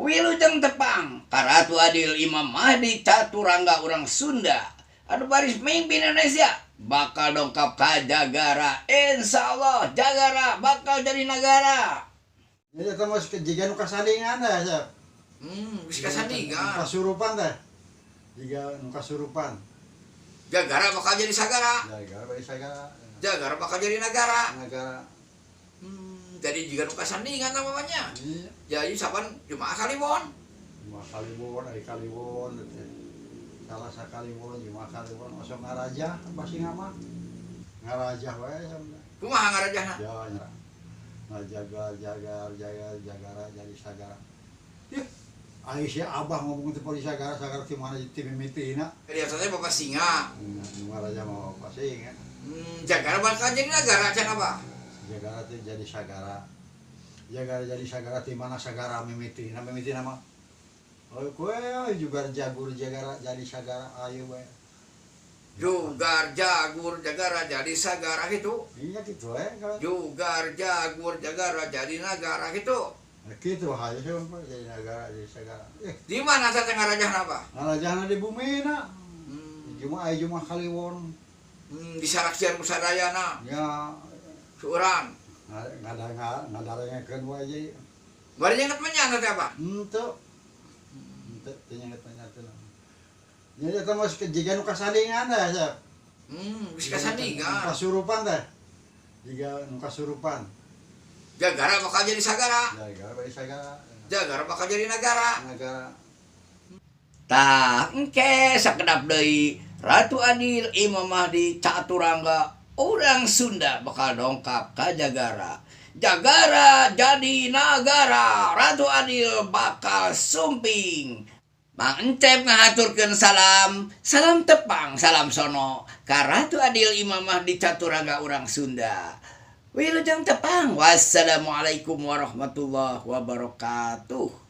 Wilujeng tepang Karatu Adil Imam Mahdi Caturangga orang Sunda anu baris mimpi Indonesia bakal dongkap ka Jagara. Insya Allah Jagara bakal jadi negara. Jadi kita mau jika nu kasandingan ya. Wis kasandingan. Kasurupan teh. Jika nu kasurupan. Jagara bakal jadi sagara. Jagara bari sagara. Jagara bakal jadi negara. Negara. Jadi jika nu kasandingan namanya. Iya. Jadi saban Jumaah Kaliwon. Jumaah Kaliwon, ari Kaliwon. Salah sakaliwon Jumaah Kaliwon masuk ngaraja pasti ngama. Ngaraja wae sampe. Kumaha ngarajahna? Ya nya. Jagara jadi sagara. Ih, Aisyah abah ngomong teh polisi sagara ti mana ti mimitina. Kelihatannya Bapak Singa. Ngaraja mau pasing ya. Jagara bakal jadi negara can apa? Jagara teh jadi sagara. Jagara jadi sagara ti mana sagara mimitina mah. Oh kowe juga jagur Jagara jadi sagara ayo bae. Jugar jagur Jagara jadi sagara gitu. Iya gitu kalau. Jugar jagur Jagara jadi negara gitu. Nah, gitu aja sih jadi negara jadi sagara. Di mana saya ngarajahna apa? Ngarajahna di bumi na. Jumaah Kaliwon. Di Saraksian Pusadayana. Ya Suuran. ngadarengekeun wae jadi. Bari nyenget menyana teh apa? Henteu nyenget teh. Jadi kita mau jika nu kasandingan ya. Wis kasandingan. Kasurupan teh. Jika nu kasurupan. Jagara bakal jadi sagara. Jagara bari sagara. Jagara bakal jadi negara. Negara. Tah engke sakedap deui Ratu Adil Imam Mahdi Caturangga orang Sunda bakal dongkap ka Jagara. Jagara jadi negara. Ratu Adil bakal sumping. Mang Encep ngahaturkeun salam, salam tepang, salam sono ka Ratu Adil Imam Mahdi Caturangga orang Sunda. Wilujeng tepang. Wassalamualaikum warahmatullahi wabarakatuh.